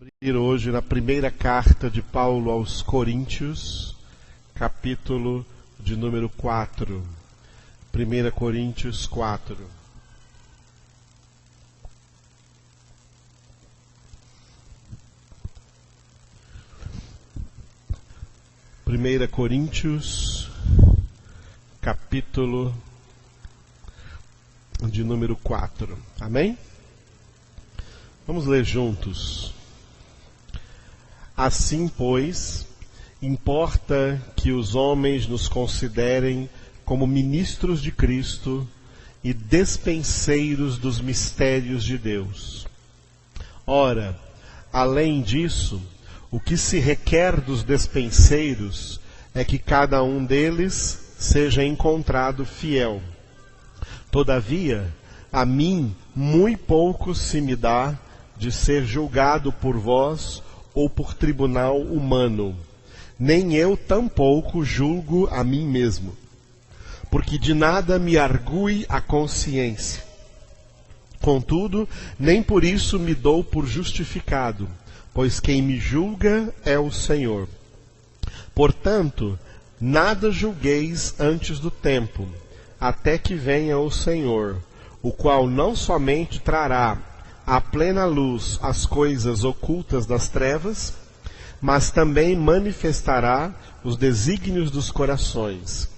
abrir hoje na primeira carta de Paulo aos Coríntios, capítulo de número 4. 1 Coríntios 4. Primeira Coríntios, capítulo de número 4. Amém? Vamos ler juntos. Assim, pois, importa que os homens nos considerem como ministros de Cristo e despenseiros dos mistérios de Deus. Ora, além disso, o que se requer dos despenseiros é que cada um deles seja encontrado fiel. Todavia, a mim muito pouco se me dá de ser julgado por vós ou por tribunal humano. Nem eu tampouco julgo a mim mesmo, porque de nada me argue a consciência. Contudo, nem por isso me dou por justificado, pois quem me julga é o Senhor. Portanto, nada julgueis antes do tempo, até que venha o Senhor, o qual não somente trará à plena luz as coisas ocultas das trevas, mas também manifestará os desígnios dos corações.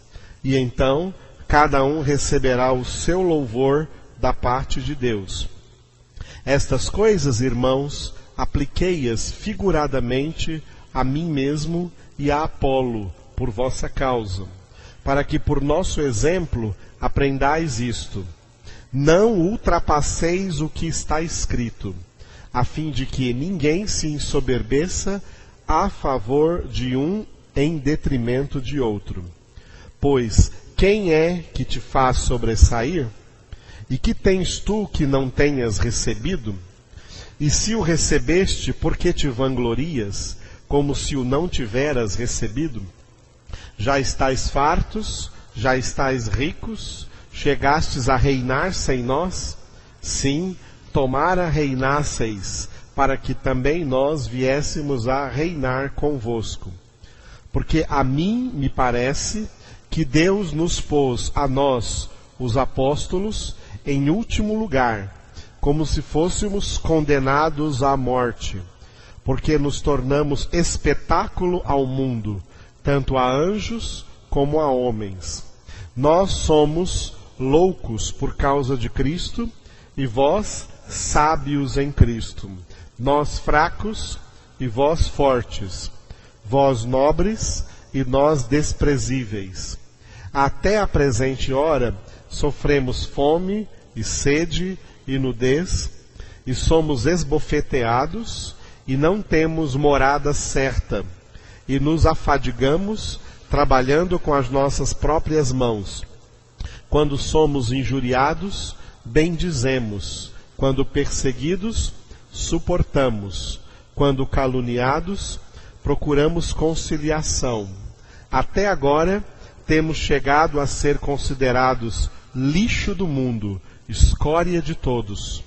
E então, cada um receberá o seu louvor da parte de Deus. Estas coisas, irmãos, apliquei-as figuradamente a mim mesmo e a Apolo, por vossa causa, para que por nosso exemplo aprendais isto. Não ultrapasseis o que está escrito, a fim de que ninguém se ensoberbeça a favor de um em detrimento de outro. Pois quem é que te faz sobressair? E que tens tu que não tenhas recebido? E se o recebeste, por que te vanglorias, como se o não tiveras recebido? Já estais fartos, já estais ricos, chegastes a reinar sem nós? Sim, tomara reinasseis, para que também nós viéssemos a reinar convosco. Porque a mim me parece que Deus nos pôs a nós, os apóstolos, em último lugar, como se fôssemos condenados à morte, porque nos tornamos espetáculo ao mundo, tanto a anjos como a homens. Nós somos loucos por causa de Cristo, e vós sábios em Cristo. Nós fracos e vós fortes. Vós nobres e nós desprezíveis. Até a presente hora sofremos fome e sede e nudez, e somos esbofeteados, e não temos morada certa, e nos afadigamos trabalhando com as nossas próprias mãos. Quando somos injuriados, bendizemos. Quando perseguidos, suportamos. Quando caluniados, procuramos conciliação. Até agora, temos chegado a ser considerados lixo do mundo, escória de todos.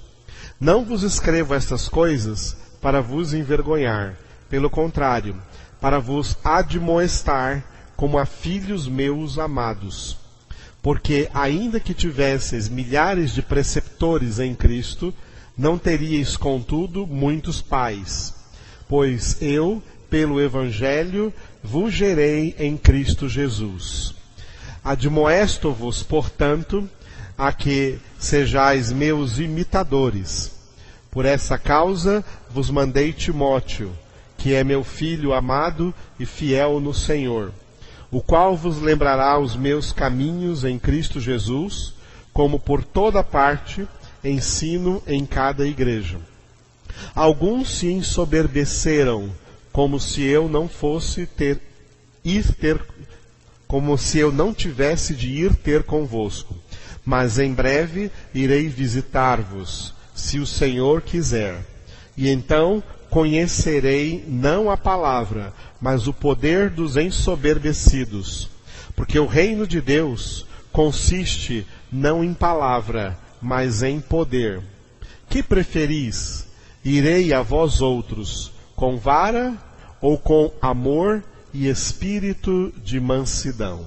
Não vos escrevo estas coisas para vos envergonhar, pelo contrário, para vos admoestar como a filhos meus amados. Porque, ainda que tivesseis milhares de preceptores em Cristo, não teríeis, contudo, muitos pais. Pois eu, pelo Evangelho, vos gerei em Cristo Jesus. Admoesto-vos, portanto, a que sejais meus imitadores. Por essa causa vos mandei Timóteo, que é meu filho amado e fiel no Senhor, o qual vos lembrará os meus caminhos em Cristo Jesus, como por toda parte ensino em cada igreja. Alguns se ensoberbeceram, como se eu não tivesse de ir ter convosco. Mas em breve irei visitar-vos, se o Senhor quiser. E então conhecerei não a palavra, mas o poder dos ensoberbecidos. Porque o reino de Deus consiste não em palavra, mas em poder. Que preferis? Irei a vós outros com vara ou com amor e espírito de mansidão?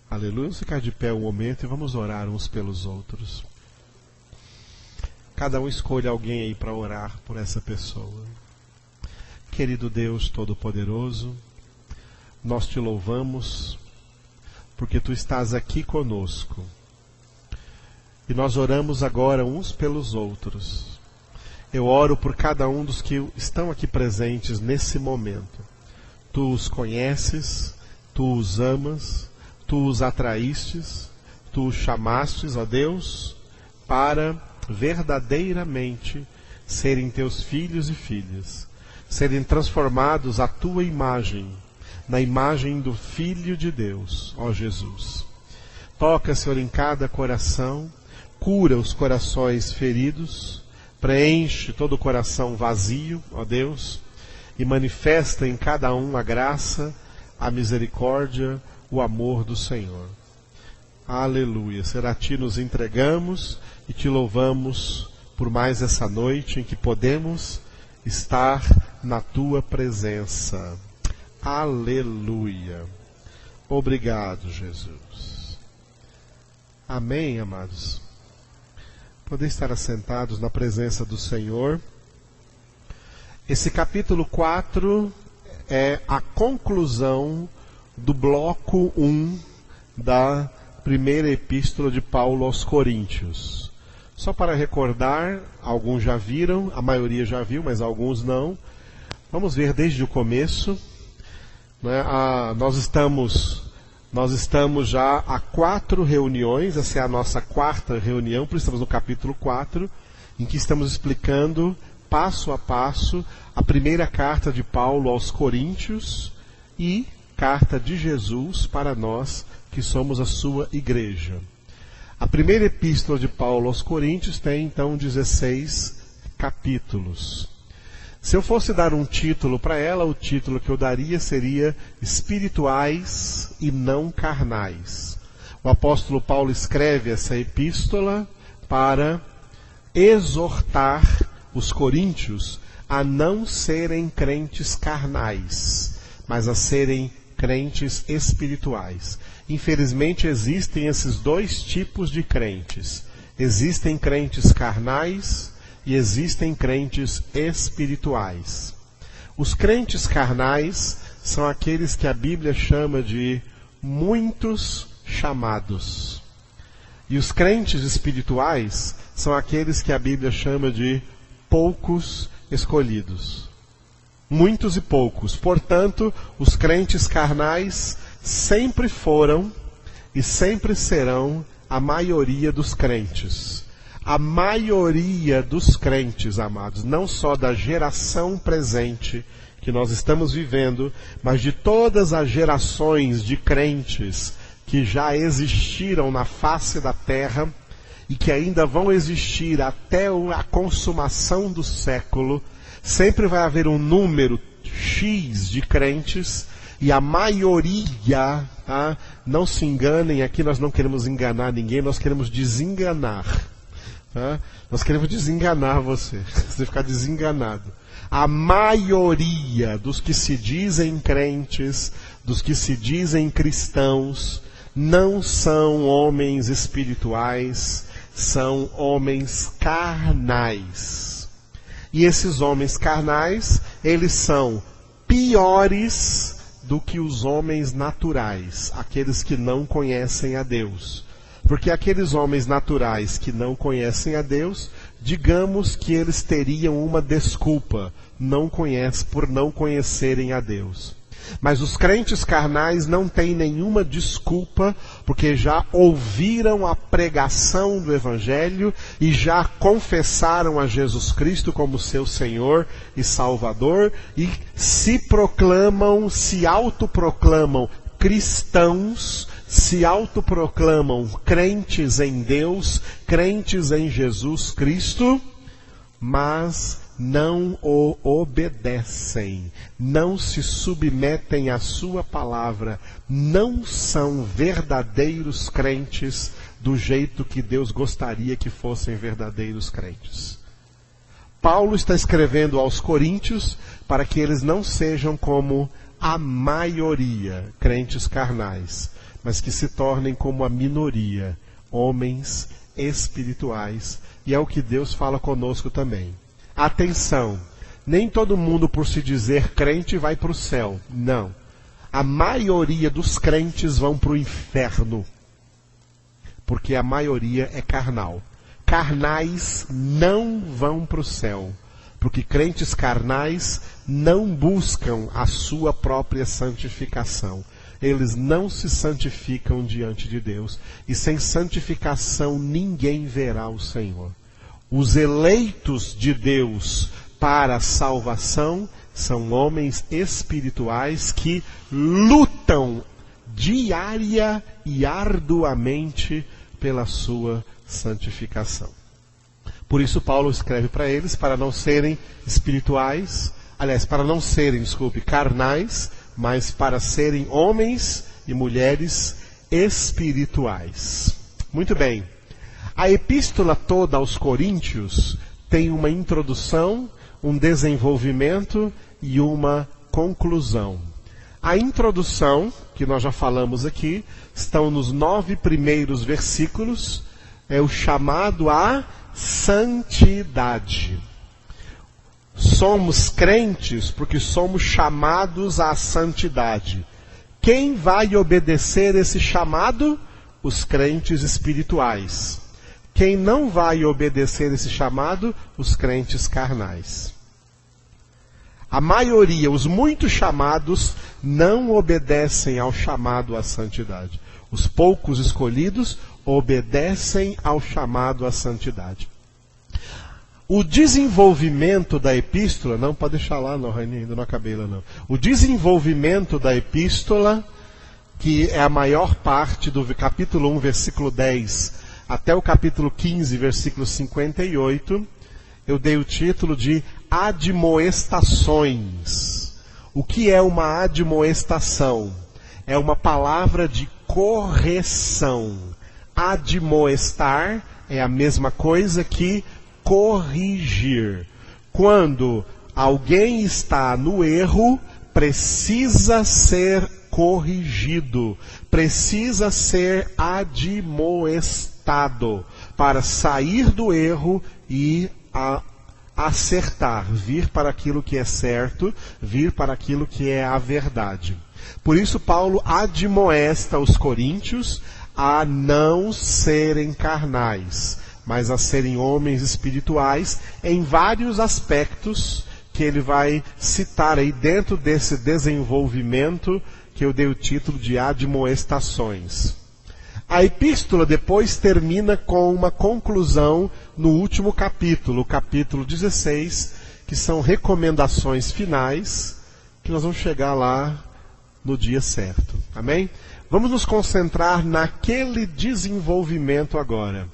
Aleluia. Vamos ficar de pé um momento e vamos orar uns pelos outros. Cada um escolha alguém aí para orar por essa pessoa. Querido Deus Todo-Poderoso, nós te louvamos porque tu estás aqui conosco. E nós oramos agora uns pelos outros. Eu oro por cada um dos que estão aqui presentes nesse momento. Tu os conheces, tu os amas, tu os atraístes, tu os chamastes, ó Deus, para verdadeiramente serem teus filhos e filhas, serem transformados à tua imagem, na imagem do Filho de Deus, ó Jesus. Toca, Senhor, em cada coração, cura os corações feridos, preenche todo o coração vazio, ó Deus, e manifesta em cada um a graça, a misericórdia, o amor do Senhor. Aleluia. Será a ti nos entregamos e te louvamos por mais essa noite em que podemos estar na tua presença. Aleluia. Obrigado, Jesus. Amém, amados. Poder estar assentados na presença do Senhor. Esse capítulo 4 é a conclusão do bloco 1 da primeira epístola de Paulo aos Coríntios. Só para recordar, alguns já viram, a maioria já viu, mas alguns não. Vamos ver desde o começo. Nós estamos já há 4 reuniões, essa é a nossa 4ª reunião, por isso estamos no capítulo 4, em que estamos explicando, passo a passo, a primeira carta de Paulo aos Coríntios e carta de Jesus para nós, que somos a sua igreja. A primeira epístola de Paulo aos Coríntios tem, então, 16 capítulos. Se eu fosse dar um título para ela, o título que eu daria seria Espirituais e Não Carnais. O apóstolo Paulo escreve essa epístola para exortar os coríntios a não serem crentes carnais, mas a serem crentes espirituais. Infelizmente existem esses 2 tipos de crentes. Existem crentes carnais e existem crentes espirituais. Os crentes carnais são aqueles que a Bíblia chama de muitos chamados. E os crentes espirituais são aqueles que a Bíblia chama de poucos escolhidos. Muitos e poucos. Portanto, os crentes carnais sempre foram e sempre serão a maioria dos crentes. A maioria dos crentes, amados, não só da geração presente que nós estamos vivendo, mas de todas as gerações de crentes que já existiram na face da terra e que ainda vão existir até a consumação do século, sempre vai haver um número X de crentes e a maioria, tá? Não se enganem, aqui nós não queremos enganar ninguém, nós queremos desenganar. Tá? Nós queremos desenganar você ficar desenganado. A maioria dos que se dizem crentes, dos que se dizem cristãos, não são homens espirituais, são homens carnais. E esses homens carnais, eles são piores do que os homens naturais, aqueles que não conhecem a Deus. Porque aqueles homens naturais que não conhecem a Deus, digamos que eles teriam uma desculpa, por não conhecerem a Deus. Mas os crentes carnais não têm nenhuma desculpa, porque já ouviram a pregação do Evangelho e já confessaram a Jesus Cristo como seu Senhor e Salvador e se autoproclamam cristãos, se autoproclamam crentes em Deus, crentes em Jesus Cristo, mas não o obedecem, não se submetem à sua palavra, não são verdadeiros crentes do jeito que Deus gostaria que fossem verdadeiros crentes. Paulo está escrevendo aos coríntios para que eles não sejam como a maioria, crentes carnais, mas que se tornem como a minoria, homens espirituais. E é o que Deus fala conosco também. Atenção, nem todo mundo por se dizer crente vai para o céu. Não. A maioria dos crentes vão para o inferno. Porque a maioria é carnal. Carnais não vão para o céu. Porque crentes carnais não buscam a sua própria santificação. Eles não se santificam diante de Deus. E sem santificação ninguém verá o Senhor. Os eleitos de Deus para a salvação são homens espirituais que lutam diária e arduamente pela sua santificação. Por isso Paulo escreve para eles, para não serem espirituais, para não serem, carnais, mas para serem homens e mulheres espirituais. Muito bem. A epístola toda aos Coríntios tem uma introdução, um desenvolvimento e uma conclusão. A introdução, que nós já falamos aqui, estão nos 9 primeiros versículos, é o chamado à santidade. Somos crentes porque somos chamados à santidade. Quem vai obedecer esse chamado? Os crentes espirituais. Quem não vai obedecer esse chamado? Os crentes carnais. A maioria, os muitos chamados, não obedecem ao chamado à santidade. Os poucos escolhidos obedecem ao chamado à santidade. O desenvolvimento da epístola, não pode deixar lá, não, Rainha, ainda não acabei lá, não. O desenvolvimento da epístola, que é a maior parte do capítulo 1, versículo 10, até o capítulo 15, versículo 58, eu dei o título de admoestações. O que é uma admoestação? É uma palavra de correção. Admoestar é a mesma coisa que corrigir. Quando alguém está no erro, precisa ser corrigido, precisa ser admoestado para sair do erro e acertar, vir para aquilo que é certo, vir para aquilo que é a verdade. Por isso Paulo admoesta os coríntios a não serem carnais, mas a serem homens espirituais em vários aspectos que ele vai citar aí dentro desse desenvolvimento que eu dei o título de admoestações. A epístola depois termina com uma conclusão no último capítulo, o capítulo 16, que são recomendações finais, que nós vamos chegar lá no dia certo. Amém? Vamos nos concentrar naquele desenvolvimento agora.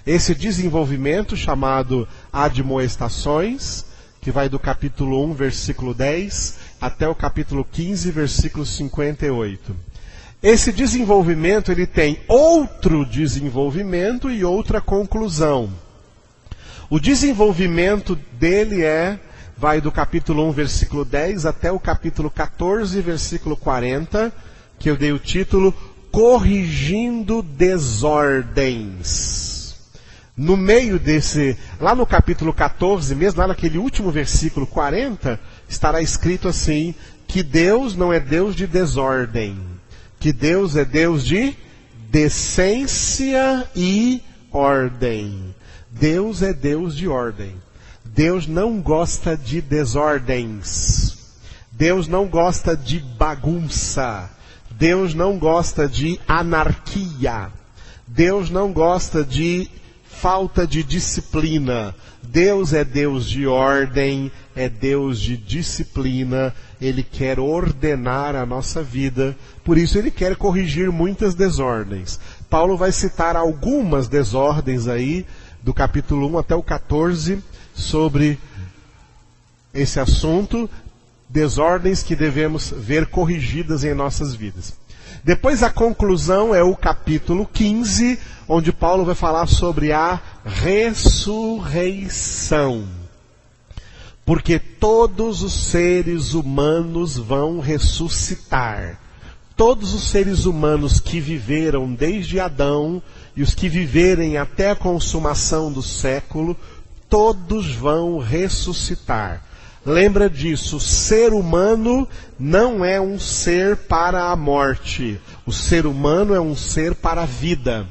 Esse desenvolvimento chamado admoestações, que vai do capítulo 1, versículo 10, até o capítulo 15, versículo 58. Esse desenvolvimento, ele tem outro desenvolvimento e outra conclusão. O desenvolvimento dele vai do capítulo 1, versículo 10, até o capítulo 14, versículo 40, que eu dei o título Corrigindo Desordens. No meio desse, lá no capítulo 14, mesmo lá naquele último versículo 40, estará escrito assim, que Deus não é Deus de desordem, que Deus é Deus de decência e ordem. Deus é Deus de ordem. Deus não gosta de desordens. Deus não gosta de bagunça. Deus não gosta de anarquia. Deus não gosta de falta de disciplina. Deus é Deus de ordem, é Deus de disciplina. Ele quer ordenar a nossa vida, por isso ele quer corrigir muitas desordens. Paulo vai citar algumas desordens aí, do capítulo 1 até o 14, sobre esse assunto, desordens que devemos ver corrigidas em nossas vidas. Depois a conclusão é o capítulo 15, onde Paulo vai falar sobre a ressurreição. porque todos os seres humanos vão ressuscitar. Todos os seres humanos que viveram desde Adão e os que viverem até a consumação do século, todos vão ressuscitar. Lembra disso, o ser humano não é um ser para a morte. O ser humano é um ser para a vida.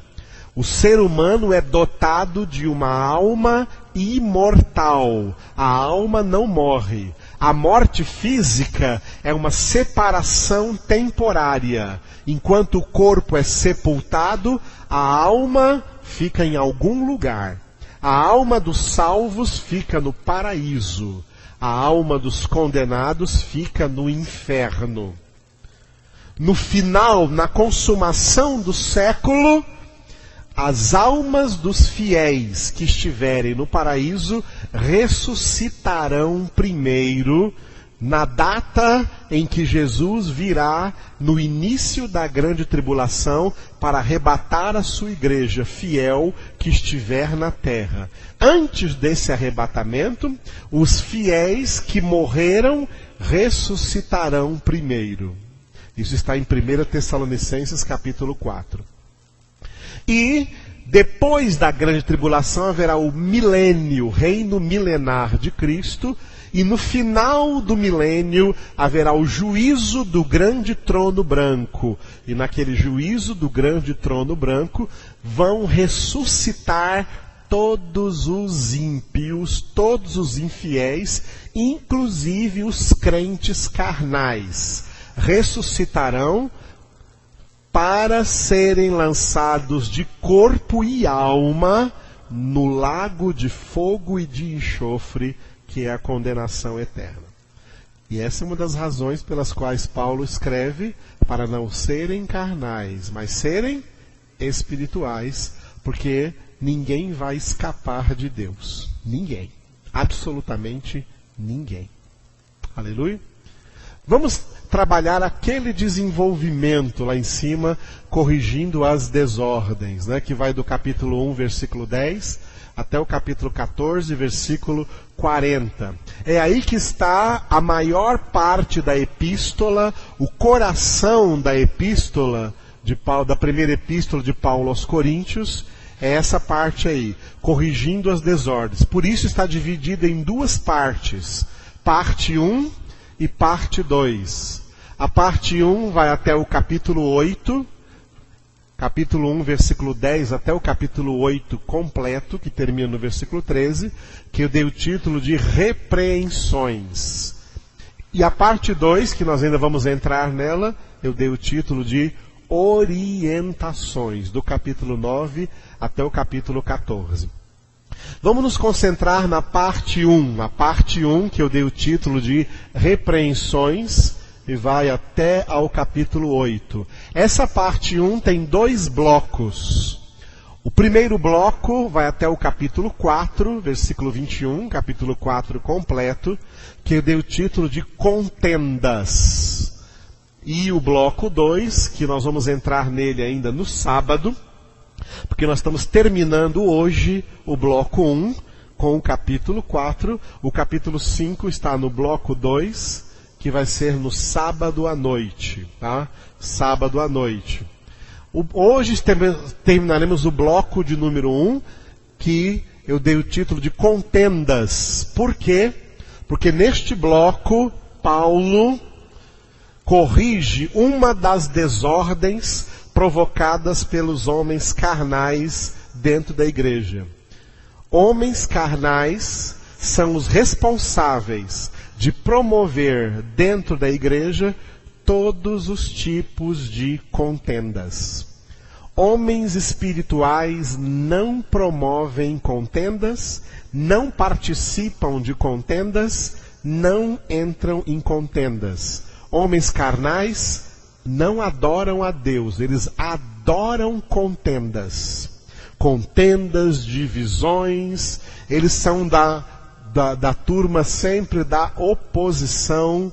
O ser humano é dotado de uma alma imortal. A alma não morre. A morte física é uma separação temporária. Enquanto o corpo é sepultado, a alma fica em algum lugar. A alma dos salvos fica no paraíso. A alma dos condenados fica no inferno. No final, na consumação do século, as almas dos fiéis que estiverem no paraíso ressuscitarão primeiro na data em que Jesus virá no início da grande tribulação para arrebatar a sua igreja fiel que estiver na terra. Antes desse arrebatamento, os fiéis que morreram ressuscitarão primeiro. Isso está em 1 Tessalonicenses capítulo 4. E depois da grande tribulação haverá o milênio, o reino milenar de Cristo, e no final do milênio haverá o juízo do grande trono branco. E naquele juízo do grande trono branco vão ressuscitar todos os ímpios, todos os infiéis, inclusive os crentes carnais. Ressuscitarão para serem lançados de corpo e alma no lago de fogo e de enxofre, que é a condenação eterna. E essa é uma das razões pelas quais Paulo escreve para não serem carnais, mas serem espirituais, porque ninguém vai escapar de Deus. Ninguém. Absolutamente ninguém. Aleluia. Vamos trabalhar aquele desenvolvimento lá em cima, corrigindo as desordens, né, que vai do capítulo 1, versículo 10, até o capítulo 14, versículo 40. É aí que está a maior parte da epístola, o coração da epístola, de Paulo, da primeira epístola de Paulo aos Coríntios, é essa parte aí, corrigindo as desordens. Por isso está dividida em duas partes, parte 1 e parte 2. A parte 1 vai até o capítulo 8, capítulo 1, versículo 10 até o capítulo 8 completo, que termina no versículo 13, que eu dei o título de repreensões. E a parte 2, que nós ainda vamos entrar nela, eu dei o título de orientações, do capítulo 9 até o capítulo 14. Vamos nos concentrar na parte 1. A parte 1, que eu dei o título de repreensões, e vai até ao capítulo 8. Essa parte 1 tem 2 blocos. O primeiro bloco vai até o capítulo 4, versículo 21, capítulo 4 completo, que eu dei o título de contendas. E o bloco 2, que nós vamos entrar nele ainda no sábado, porque nós estamos terminando hoje o bloco 1 com o capítulo 4. O capítulo 5 está no bloco 2, que vai ser no sábado à noite, tá? Sábado à noite. Hoje terminaremos o bloco de número 1, que eu dei o título de contendas. Por quê? Porque neste bloco, Paulo corrige uma das desordens provocadas pelos homens carnais dentro da igreja. Homens carnais são os responsáveis de promover dentro da igreja todos os tipos de contendas. Homens espirituais não promovem contendas, não participam de contendas, não entram em contendas. Homens carnais não adoram a Deus, eles adoram contendas. Contendas, divisões, eles são da turma sempre da oposição.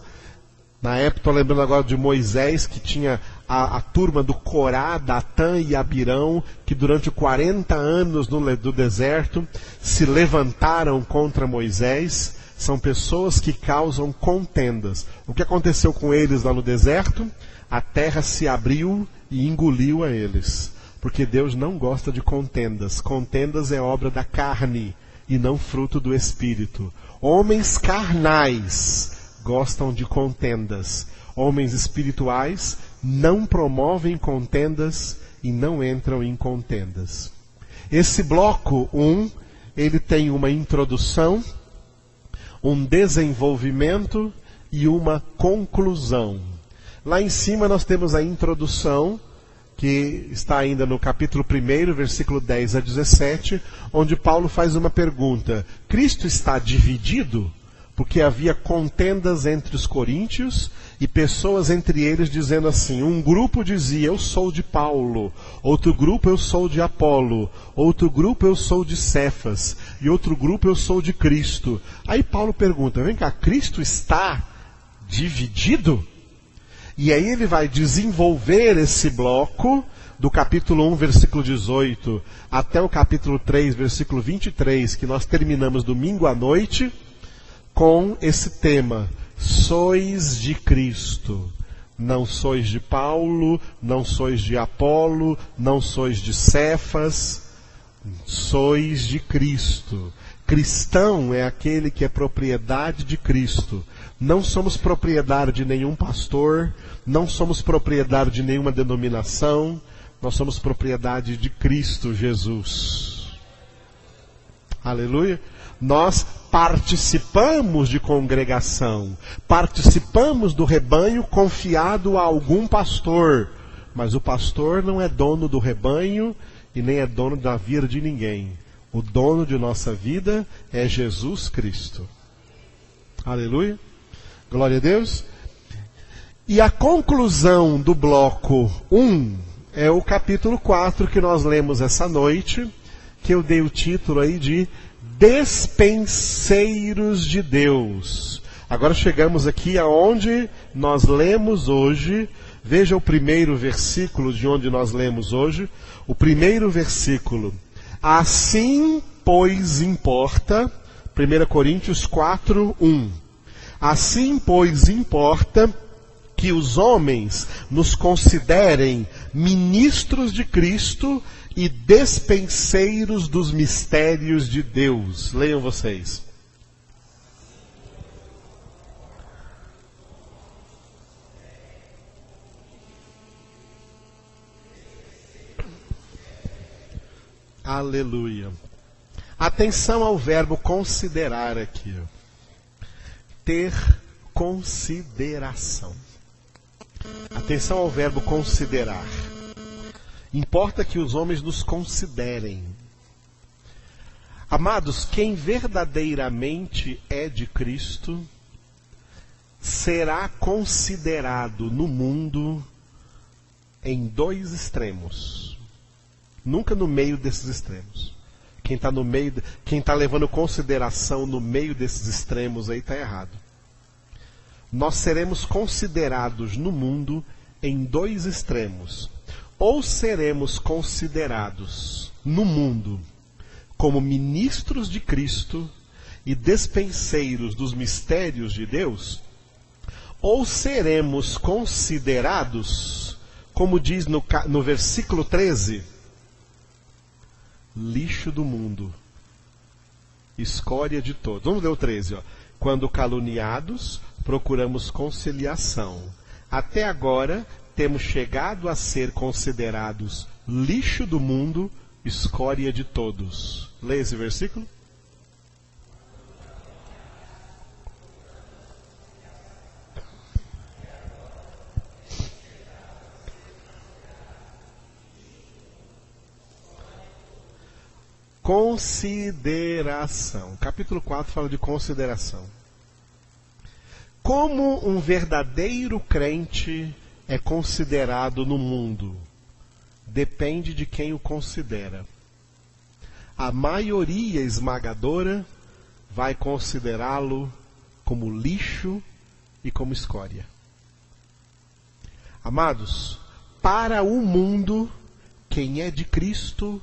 Na época, estou lembrando agora de Moisés, que tinha a turma do Corá, Datã e Abirão, que durante 40 anos do deserto se levantaram contra Moisés, são pessoas que causam contendas. O que aconteceu com eles lá no deserto? A terra se abriu e engoliu a eles. Porque Deus não gosta de contendas. Contendas é obra da carne e não fruto do Espírito. Homens carnais gostam de contendas. Homens espirituais não promovem contendas e não entram em contendas. Esse bloco 1, ele tem uma introdução, um desenvolvimento e uma conclusão. Lá em cima nós temos a introdução, que está ainda no capítulo 1, versículo 10 a 17, onde Paulo faz uma pergunta. Cristo está dividido? Porque havia contendas entre os coríntios e pessoas entre eles dizendo assim, um grupo dizia, eu sou de Paulo, outro grupo eu sou de Apolo, outro grupo eu sou de Cefas, e outro grupo eu sou de Cristo. Aí Paulo pergunta, vem cá, Cristo está dividido? E aí ele vai desenvolver esse bloco do capítulo 1, versículo 18, até o capítulo 3, versículo 23, que nós terminamos domingo à noite, com esse tema, sois de Cristo, não sois de Paulo, não sois de Apolo, não sois de Cefas, sois de Cristo. Cristão é aquele que é propriedade de Cristo. Não somos propriedade de nenhum pastor, não somos propriedade de nenhuma denominação, nós somos propriedade de Cristo Jesus. Aleluia. Nós participamos de congregação, participamos do rebanho confiado a algum pastor, mas o pastor não é dono do rebanho e nem é dono da vida de ninguém. O dono de nossa vida é Jesus Cristo. Aleluia. Glória a Deus. E a conclusão do bloco 1 é o capítulo 4 que nós lemos essa noite, que eu dei o título aí de Despenseiros de Deus. Agora chegamos aqui aonde nós lemos hoje. Veja o primeiro versículo de onde nós lemos hoje. O primeiro versículo. Assim, pois, importa, 1 Coríntios 4, 1. Assim, pois, importa que os homens nos considerem ministros de Cristo e despenseiros dos mistérios de Deus. Leiam vocês. Aleluia. Atenção ao verbo considerar aqui. Ter consideração. Atenção ao verbo considerar. Importa que os homens nos considerem. Amados, quem verdadeiramente é de Cristo será considerado no mundo em dois extremos. Nunca no meio desses extremos. Quem está levando consideração no meio desses extremos aí está errado. Nós seremos considerados no mundo em dois extremos. Ou seremos considerados no mundo como ministros de Cristo e despenseiros dos mistérios de Deus, ou seremos considerados, como diz no versículo 13, lixo do mundo, escória de todos. Vamos ler o 13, ó. Quando caluniados, procuramos conciliação. Até agora, temos chegado a ser considerados lixo do mundo, escória de todos. Leia esse versículo. Consideração. Capítulo 4 fala de consideração. Como um verdadeiro crente é considerado no mundo? Depende de quem o considera. A maioria esmagadora vai considerá-lo como lixo e como escória. Amados, para o mundo, quem é de Cristo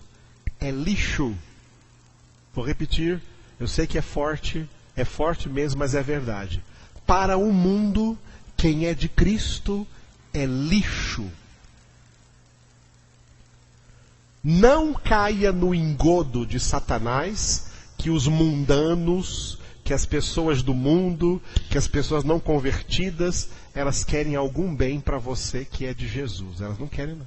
é lixo. Vou repetir, eu sei que é forte, É forte mesmo, mas é verdade. Para o mundo, quem é de Cristo é lixo. Não caia no engodo de Satanás, que os mundanos, que as pessoas do mundo, que as pessoas não convertidas, elas querem algum bem para você que é de Jesus. Elas não querem, não.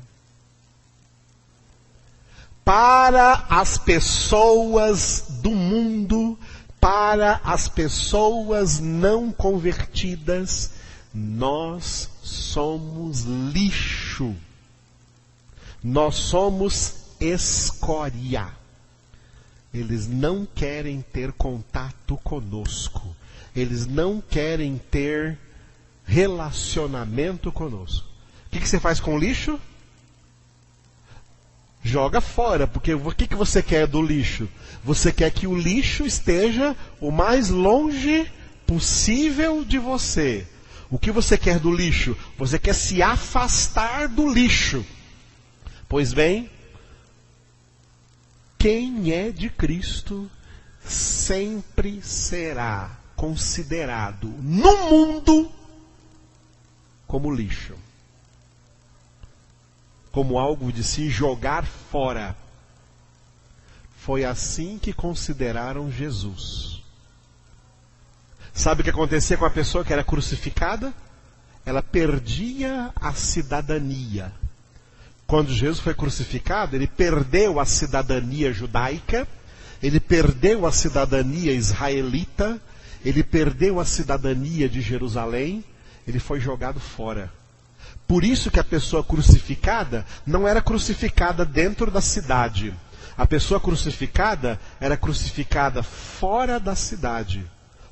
Para as pessoas do mundo, para as pessoas não convertidas, nós somos lixo. Nós somos escória. Eles não querem ter contato conosco. Eles não querem ter relacionamento conosco. O que você faz com o lixo? Joga fora, porque o que você quer do lixo? Você quer que o lixo esteja o mais longe possível de você. O que você quer do lixo? Você quer se afastar do lixo. Pois bem, quem é de Cristo sempre será considerado no mundo como lixo. Como algo de se jogar fora. Foi assim que consideraram Jesus. Sabe o que acontecia com a pessoa que era crucificada? Ela perdia a cidadania. Quando Jesus foi crucificado, ele perdeu a cidadania judaica, ele perdeu a cidadania israelita, ele perdeu a cidadania de Jerusalém, ele foi jogado fora. Por isso que a pessoa crucificada não era crucificada dentro da cidade. A pessoa crucificada era crucificada fora da cidade.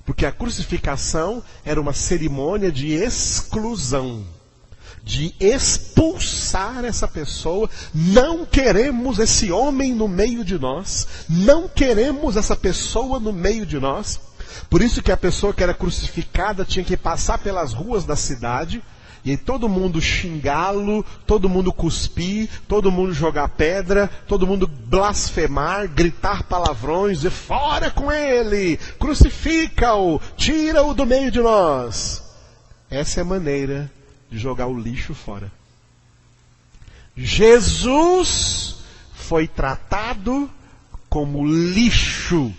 Porque a crucificação era uma cerimônia de exclusão. De expulsar essa pessoa. Não queremos esse homem no meio de nós. Não queremos essa pessoa no meio de nós. Por isso que a pessoa que era crucificada tinha que passar pelas ruas da cidade. E todo mundo xingá-lo, todo mundo cuspir, todo mundo jogar pedra, todo mundo blasfemar, gritar palavrões, dizer fora com ele, crucifica-o, tira-o do meio de nós. Essa é a maneira de jogar o lixo fora. Jesus foi tratado como lixo.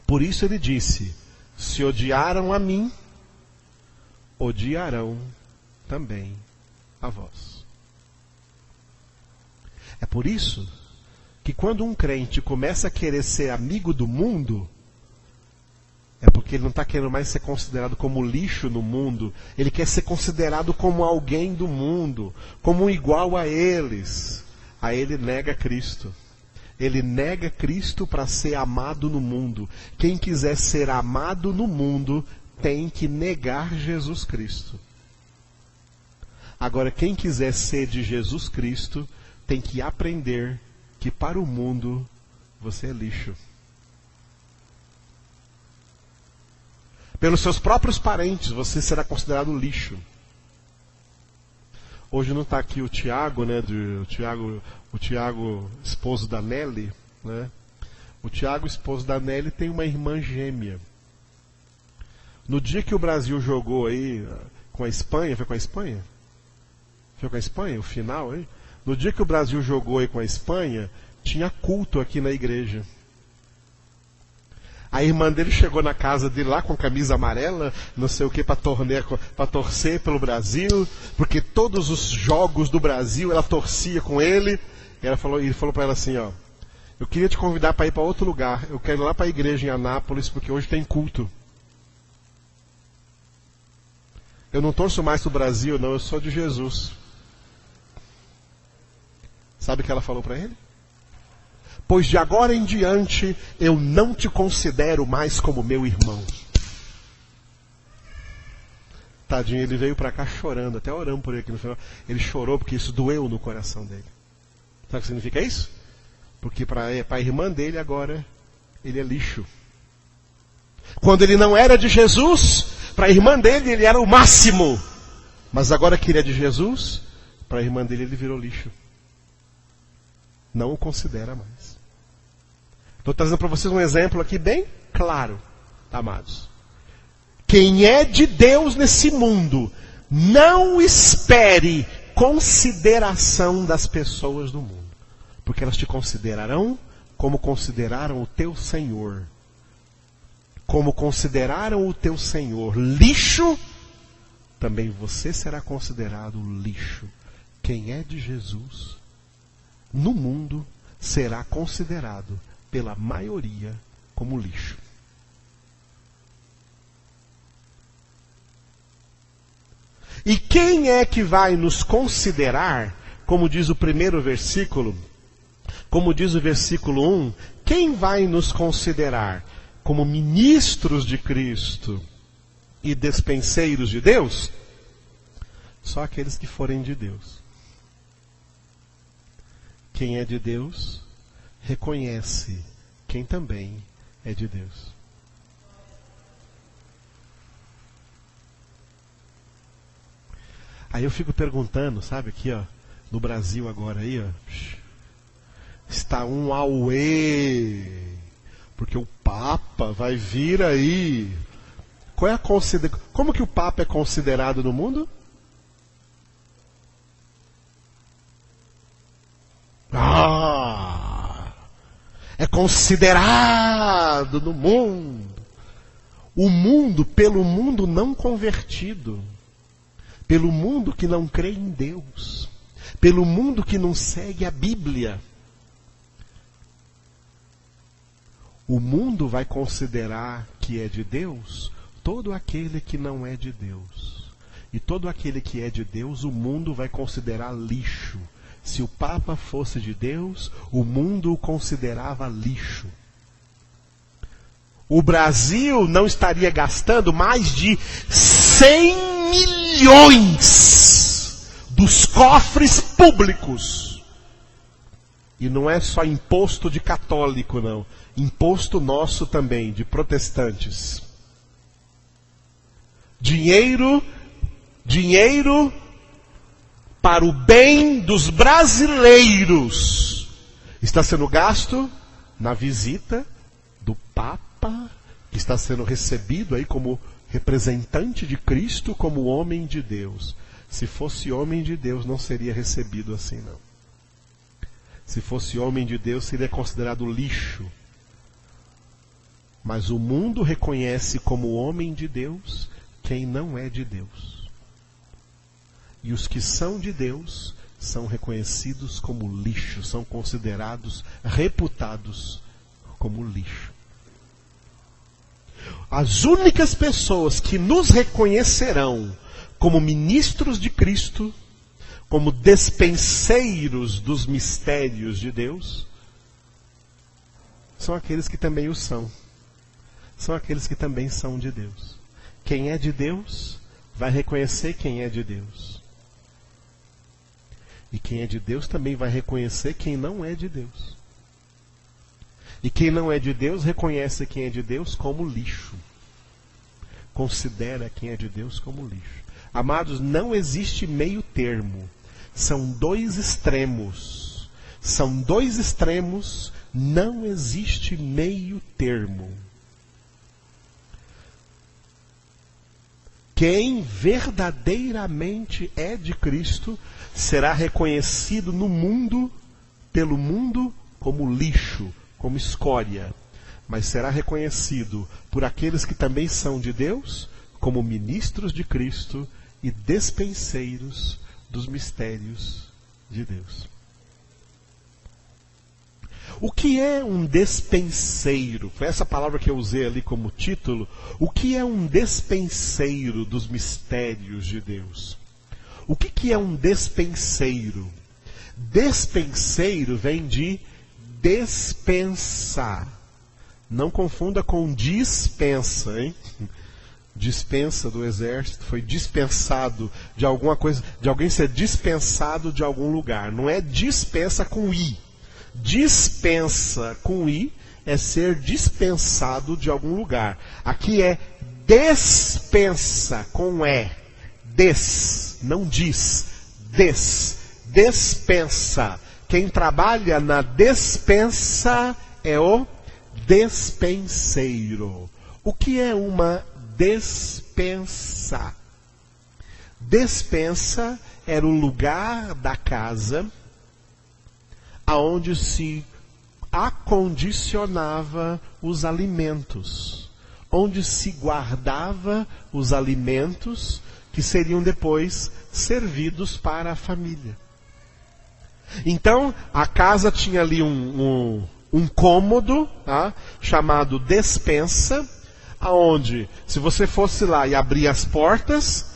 Por isso ele disse, se odiaram a mim, odiarão também a vós. É por isso que quando um crente começa a querer ser amigo do mundo, é porque ele não está querendo mais ser considerado como lixo no mundo, ele quer ser considerado como alguém do mundo, como um igual a eles. Aí ele nega Cristo. Ele nega Cristo para ser amado no mundo. Quem quiser ser amado no mundo tem que negar Jesus Cristo. Agora, quem quiser ser de Jesus Cristo, tem que aprender que para o mundo você é lixo. Pelos seus próprios parentes, você será considerado lixo. Hoje não está aqui o Tiago, né? O Tiago, esposo da Nelly, né? O Tiago, esposo da Nelly, tem uma irmã gêmea. No dia que o Brasil jogou aí com a Espanha, foi com a Espanha? Foi com a Espanha, o final aí? No dia que o Brasil jogou aí com a Espanha, tinha culto aqui na igreja. A irmã dele chegou na casa dele lá com camisa amarela, não sei o que, para torcer pelo Brasil, porque todos os jogos do Brasil ela torcia com ele. E ele falou para ela assim, ó, eu queria te convidar para ir para outro lugar, eu quero ir lá para a igreja em Anápolis, porque hoje tem culto. Eu não torço mais para o Brasil, não, eu sou de Jesus. Sabe o que ela falou para ele? Pois de agora em diante eu não te considero mais como meu irmão. Tadinho, ele veio para cá chorando, até oramos por ele aqui no final. Ele chorou porque isso doeu no coração dele. Sabe o que significa isso? Porque para a irmã dele agora, ele é lixo. Quando ele não era de Jesus, para a irmã dele ele era o máximo. Mas agora que ele é de Jesus, para a irmã dele ele virou lixo. Não o considera mais. Estou trazendo para vocês um exemplo aqui bem claro, amados. Quem é de Deus nesse mundo, não espere consideração das pessoas do mundo. Porque elas te considerarão como consideraram o teu Senhor. Como consideraram o teu Senhor lixo, também você será considerado lixo. Quem é de Jesus, no mundo, será considerado pela maioria como lixo. E quem é que vai nos considerar, como diz o primeiro versículo, como diz o versículo 1, quem vai nos considerar como ministros de Cristo e despenseiros de Deus? Só aqueles que forem de Deus. Quem é de Deus, reconhece quem também é de Deus. Aí eu fico perguntando, sabe, aqui ó, no Brasil agora aí, ó, está um auê, porque o Papa vai vir aí. Qual é a Como que o Papa é considerado no mundo? É considerado no mundo. O mundo, pelo mundo não convertido, pelo mundo que não crê em Deus, pelo mundo que não segue a Bíblia. O mundo vai considerar que é de Deus todo aquele que não é de Deus. E todo aquele que é de Deus, o mundo vai considerar lixo. Se o Papa fosse de Deus, o mundo o considerava lixo. O Brasil não estaria gastando mais de 100 milhões dos cofres públicos. E não é só imposto de católico, não. Imposto nosso também, de protestantes. Dinheiro para o bem dos brasileiros está sendo gasto na visita do Papa, que está sendo recebido aí como representante de Cristo, como homem de Deus. Se fosse homem de Deus, não seria recebido assim, não. Se fosse homem de Deus, seria considerado lixo. Mas o mundo reconhece como homem de Deus quem não é de Deus. E os que são de Deus são reconhecidos como lixo, são considerados, reputados como lixo. As únicas pessoas que nos reconhecerão como ministros de Cristo, como despenseiros dos mistérios de Deus, são aqueles que também o são. São aqueles que também são de Deus. Quem é de Deus vai reconhecer quem é de Deus. E quem é de Deus também vai reconhecer quem não é de Deus. E quem não é de Deus reconhece quem é de Deus como lixo. Considera quem é de Deus como lixo. Amados, não existe meio termo. São dois extremos. São dois extremos, não existe meio termo. Quem verdadeiramente é de Cristo será reconhecido no mundo, pelo mundo, como lixo, como escória. Mas será reconhecido por aqueles que também são de Deus, como ministros de Cristo e despenseiros dos mistérios de Deus. O que é um despenseiro? Foi essa palavra que eu usei ali como título. O que é um despenseiro dos mistérios de Deus? O que é um despenseiro? Despenseiro vem de dispensar. Não confunda com dispensa, hein? Dispensa do exército, foi dispensado de alguma coisa, de alguém ser dispensado de algum lugar. Não é dispensa com I. Dispensa com I é ser dispensado de algum lugar. Aqui é despensa com E. Não diz. Despensa. Quem trabalha na despensa é o despenseiro. O que é uma despensa? Despensa era o lugar da casa aonde se acondicionava os alimentos, onde se guardava os alimentos que seriam depois servidos para a família. Então, a casa tinha ali um cômodo, tá, chamado despensa, aonde, se você fosse lá e abrir as portas,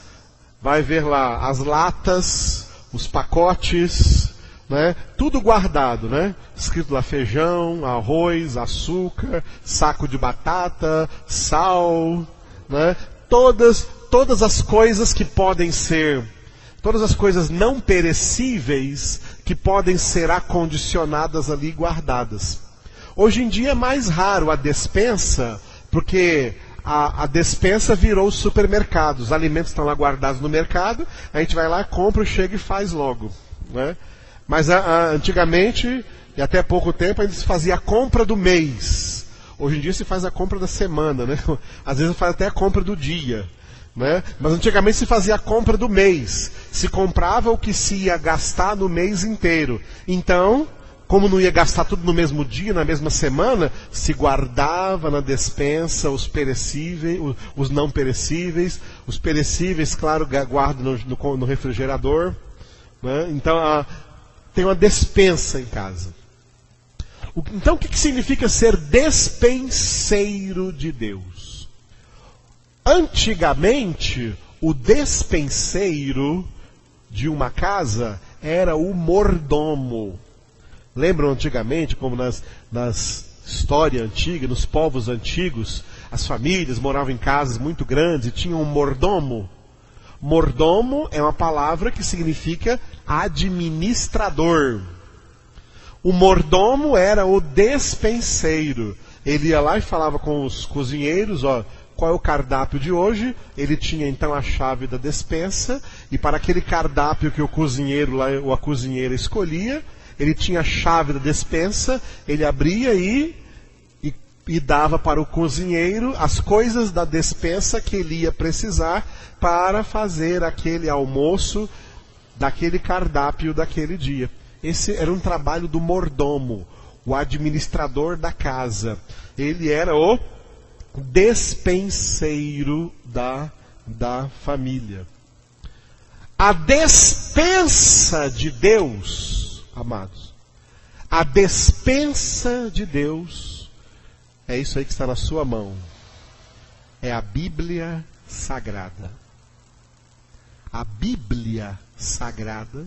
vai ver lá as latas, os pacotes, né, tudo guardado, né? Escrito lá feijão, arroz, açúcar, saco de batata, sal, né? Todas as coisas que podem ser, todas as coisas não perecíveis que podem ser acondicionadas ali e guardadas. Hoje em dia é mais raro a despensa, porque a despensa virou supermercado. Os alimentos estão lá guardados no mercado, a gente vai lá, compra, chega e faz logo, né? Mas antigamente, e até pouco tempo, ainda se fazia a compra do mês. Hoje em dia se faz a compra da semana, né? Às vezes faz até a compra do dia, né? Mas antigamente se fazia a compra do mês. Se comprava o que se ia gastar no mês inteiro. Então, como não ia gastar tudo no mesmo dia, na mesma semana, se guardava na despensa os perecíveis, os não perecíveis. Os perecíveis, claro, guardam no refrigerador, né? Então, tem uma despensa em casa. Então, o que significa ser despenseiro de Deus? Antigamente, o despenseiro de uma casa era o mordomo. Lembram antigamente, como nas história antiga, nos povos antigos, as famílias moravam em casas muito grandes e tinham um mordomo? Mordomo é uma palavra que significa administrador. O mordomo era o despenseiro. Ele ia lá e falava com os cozinheiros, ó, qual é o cardápio de hoje? Ele tinha então a chave da despensa, e para aquele cardápio que o cozinheiro lá, ou a cozinheira escolhia, ele tinha a chave da despensa, ele abria e dava para o cozinheiro as coisas da despensa que ele ia precisar para fazer aquele almoço daquele cardápio daquele dia. Esse era um trabalho do mordomo, o administrador da casa. Ele era o despenseiro da família. A despensa de Deus, amados, a despensa de Deus é isso aí que está na sua mão. É a Bíblia Sagrada. A Bíblia Sagrada,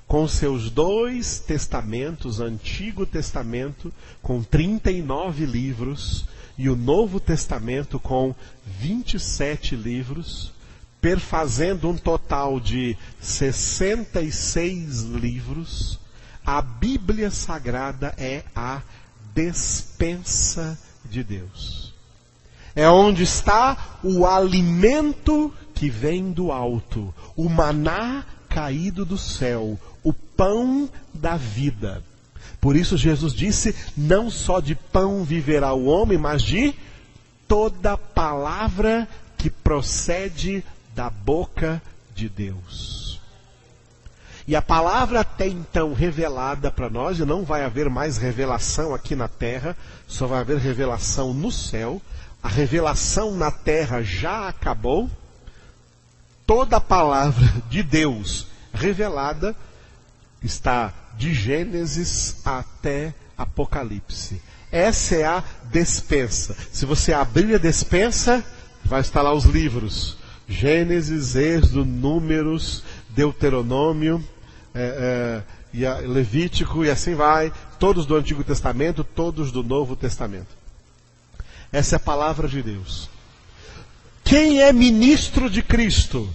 com seus 2 testamentos, Antigo Testamento com 39 livros e o Novo Testamento com 27 livros, perfazendo um total de 66 livros, a Bíblia Sagrada é a despensa de Deus. É onde está o alimento que vem do alto, o maná caído do céu, o pão da vida. Por isso Jesus disse, não só de pão viverá o homem, mas de toda palavra que procede da boca de Deus. E a palavra até então revelada para nós, e não vai haver mais revelação aqui na terra, só vai haver revelação no céu. A revelação na terra já acabou. Toda a palavra de Deus revelada está de Gênesis até Apocalipse. Essa é a despensa. Se você abrir a despensa, vai estar lá os livros. Gênesis, Êxodo, Números, Deuteronômio, Levítico e assim vai. Todos do Antigo Testamento, todos do Novo Testamento. Essa é a palavra de Deus. Quem é ministro de Cristo?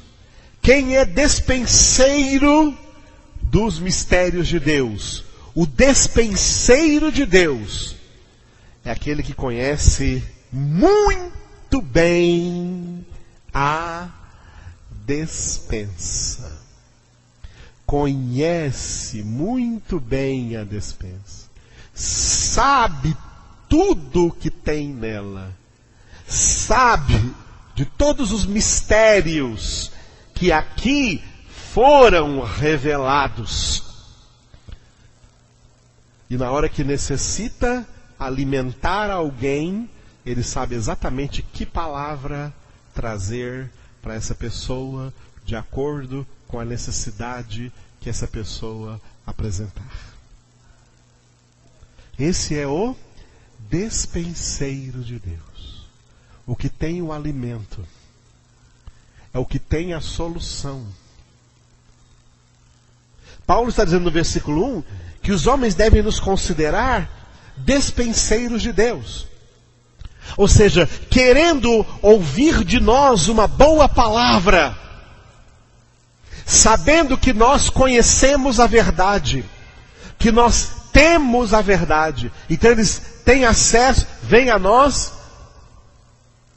Quem é despenseiro dos mistérios de Deus? O despenseiro de Deus é aquele que conhece muito bem a despensa. Conhece muito bem a despensa. Sabe tudo que tem nela. Sabe de todos os mistérios que aqui foram revelados. E na hora que necessita alimentar alguém, ele sabe exatamente que palavra trazer para essa pessoa, de acordo com a necessidade que essa pessoa apresentar. Esse é o despenseiro de Deus. O que tem o alimento. É o que tem a solução. Paulo está dizendo no versículo 1 que os homens devem nos considerar despenseiros de Deus. Ou seja, querendo ouvir de nós uma boa palavra, sabendo que nós conhecemos a verdade, que nós temos a verdade, então eles têm acesso, vêm a nós.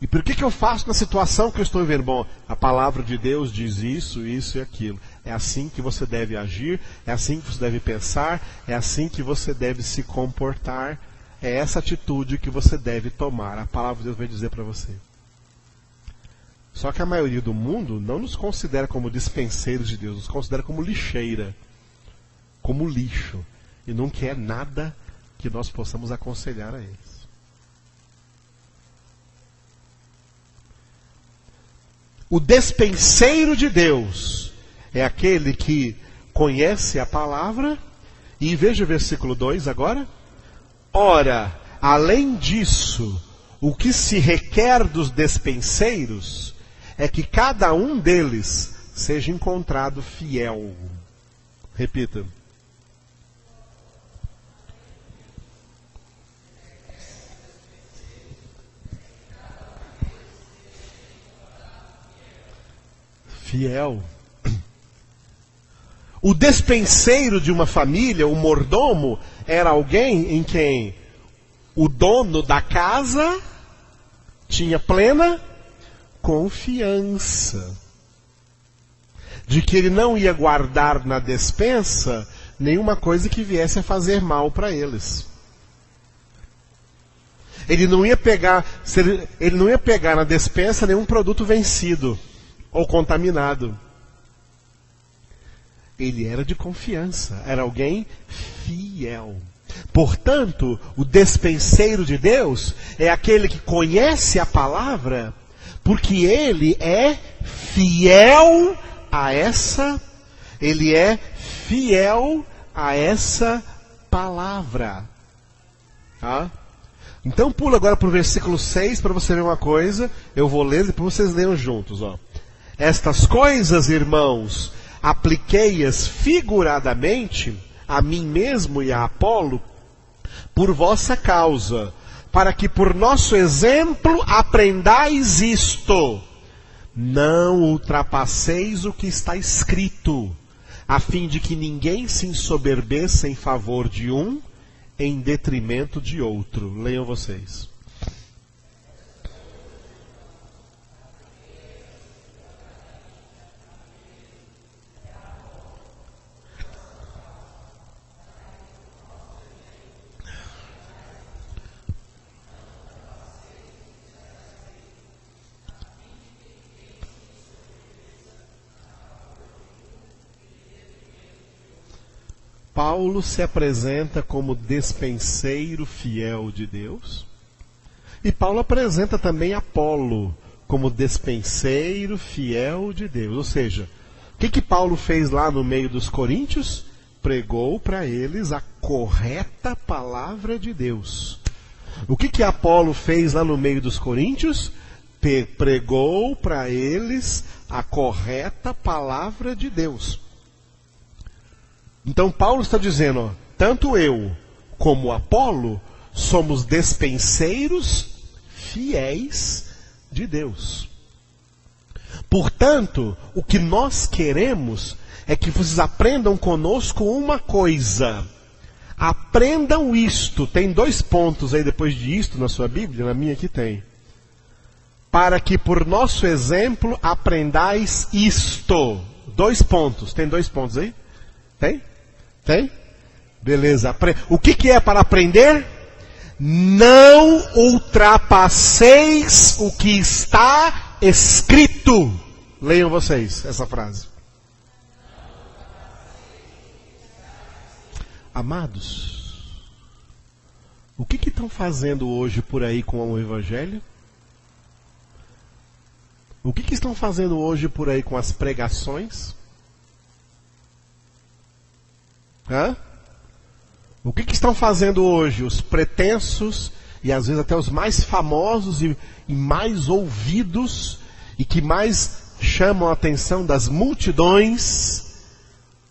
E por que eu faço na situação que eu estou vivendo? Bom, a palavra de Deus diz isso, isso e aquilo. É assim que você deve agir, é assim que você deve pensar, é assim que você deve se comportar. É essa atitude que você deve tomar. A palavra de Deus vai dizer para você. Só que a maioria do mundo não nos considera como dispenseiros de Deus, nos considera como lixeira, como lixo. E não quer nada que nós possamos aconselhar a eles. O despenseiro de Deus é aquele que conhece a palavra. E veja o versículo 2 agora. Ora, além disso, o que se requer dos despenseiros é que cada um deles seja encontrado fiel. Repita. Fiel. O despenseiro de uma família, o mordomo, era alguém em quem o dono da casa tinha plena confiança de que ele não ia guardar na despensa nenhuma coisa que viesse a fazer mal para eles. Ele não ia pegar na despensa nenhum produto vencido ou contaminado. Ele era de confiança, era alguém fiel. Portanto, o despenseiro de Deus é aquele que conhece a palavra, porque ele é fiel a essa palavra. Tá? Então pula agora para o versículo 6 para você ver uma coisa. Eu vou ler e depois vocês leiam juntos. Ó. Estas coisas, irmãos, apliquei-as figuradamente a mim mesmo e a Apolo por vossa causa, para que por nosso exemplo aprendais isto: não ultrapasseis o que está escrito, a fim de que ninguém se ensoberbeça em favor de um, em detrimento de outro. Leiam vocês. Paulo se apresenta como despenseiro fiel de Deus. E Paulo apresenta também Apolo como despenseiro fiel de Deus. Ou seja, o que Paulo fez lá no meio dos coríntios? Pregou para eles a correta palavra de Deus. O que Apolo fez lá no meio dos coríntios? Pregou para eles a correta palavra de Deus. Então Paulo está dizendo, ó, tanto eu como Apolo somos despenseiros fiéis de Deus. Portanto, o que nós queremos é que vocês aprendam conosco uma coisa. Aprendam isto. Tem 2 pontos aí depois de isto na sua Bíblia, na minha aqui tem. Para que por nosso exemplo aprendais isto. 2 pontos. Tem 2 pontos aí? Tem? Tem? Beleza. O que é para aprender? não ultrapasseis o que está escrito. Leiam vocês essa frase. Amados, o que estão fazendo hoje por aí com o Evangelho? O que estão fazendo hoje por aí com as pregações? O que estão fazendo hoje os pretensos e às vezes até os mais famosos e mais ouvidos e que mais chamam a atenção das multidões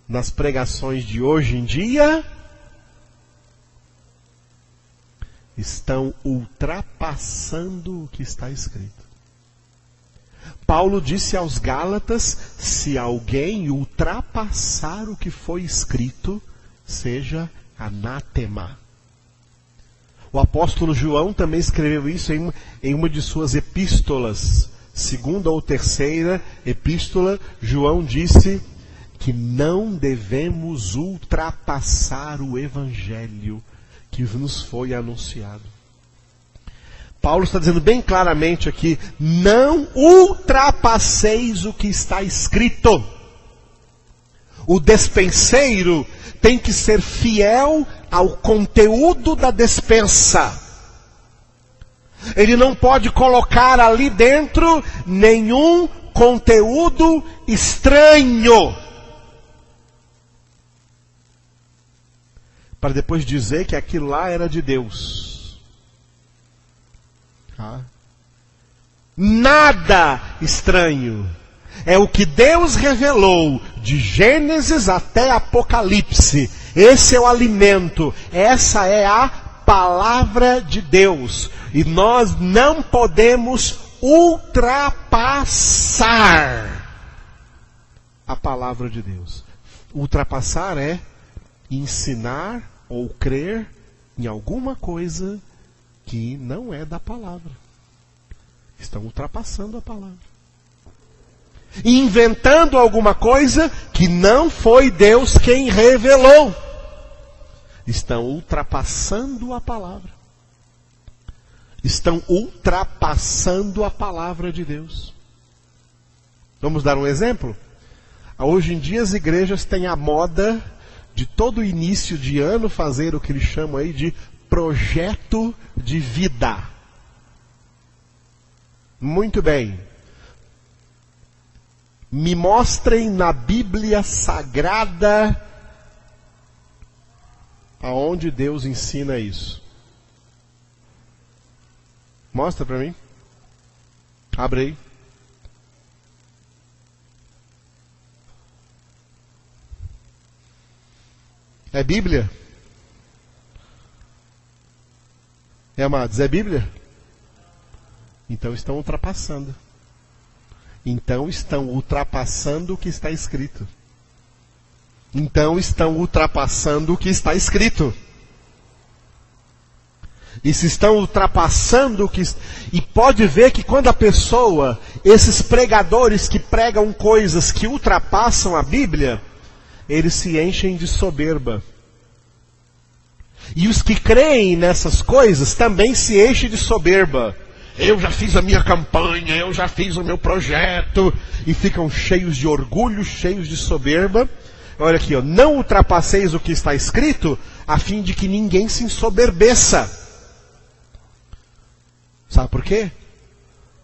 nas pregações de hoje em dia? Estão ultrapassando o que está escrito. Paulo disse aos Gálatas: se alguém ultrapassar o que foi escrito, seja anátema. O apóstolo João também escreveu isso em uma de suas epístolas. Segunda ou terceira epístola, João disse que não devemos ultrapassar o evangelho que nos foi anunciado. Paulo está dizendo bem claramente aqui: não ultrapasseis o que está escrito. O despenseiro tem que ser fiel ao conteúdo da despensa. Ele não pode colocar ali dentro nenhum conteúdo estranho, para depois dizer que aquilo lá era de Deus. Nada estranho. É o que Deus revelou de Gênesis até Apocalipse. Esse é o alimento. Essa é a palavra de Deus. E nós não podemos ultrapassar a palavra de Deus. Ultrapassar é ensinar ou crer em alguma coisa que não é da palavra. Estão ultrapassando a palavra. Inventando alguma coisa que não foi Deus quem revelou. Estão ultrapassando a palavra. Estão ultrapassando a palavra de Deus. Vamos dar um exemplo? Hoje em dia as igrejas têm a moda de todo início de ano fazer o que eles chamam aí de projeto de vida. Muito bem. Me mostrem na Bíblia Sagrada aonde Deus ensina isso. Mostra para mim. Abre aí. É Bíblia? Amados, é Bíblia? Então estão ultrapassando. Então estão ultrapassando o que está escrito. Então estão ultrapassando o que está escrito. E se estão ultrapassando o que... E pode ver que quando a pessoa, esses pregadores que pregam coisas que ultrapassam a Bíblia, eles se enchem de soberba. E os que creem nessas coisas também se enchem de soberba. Eu já fiz a minha campanha, eu já fiz o meu projeto. E ficam cheios de orgulho, cheios de soberba. Olha aqui, não ultrapasseis o que está escrito, a fim de que ninguém se ensoberbeça. Sabe por quê?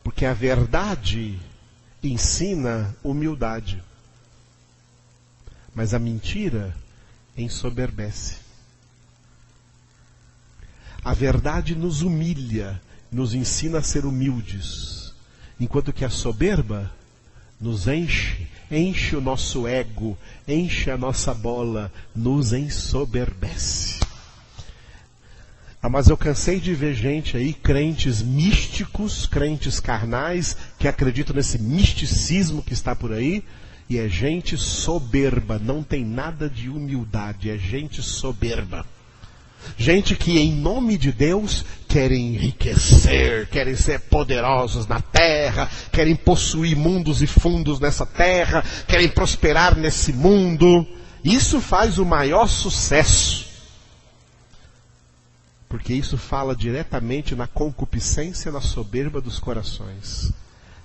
Porque a verdade ensina humildade. Mas a mentira ensoberbece. A verdade nos humilha, nos ensina a ser humildes, enquanto que a soberba nos enche o nosso ego, enche a nossa bola, nos ensoberbece. Mas eu cansei de ver gente aí, crentes místicos, crentes carnais, que acreditam nesse misticismo que está por aí, e é gente soberba, não tem nada de humildade, é gente soberba. Gente que em nome de Deus querem enriquecer, querem ser poderosos na terra, querem possuir mundos e fundos nessa terra, querem prosperar nesse mundo. Isso faz o maior sucesso. Porque isso fala diretamente na concupiscência, na soberba dos corações.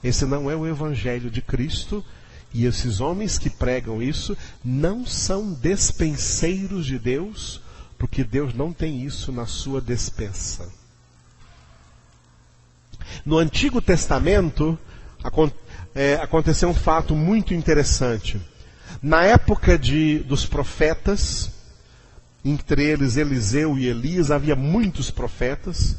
Esse não é o Evangelho de Cristo, e esses homens que pregam isso não são despenseiros de Deus, porque Deus não tem isso na sua despensa. No Antigo Testamento, aconteceu um fato muito interessante. Na época dos profetas, entre eles Eliseu e Elias, havia muitos profetas.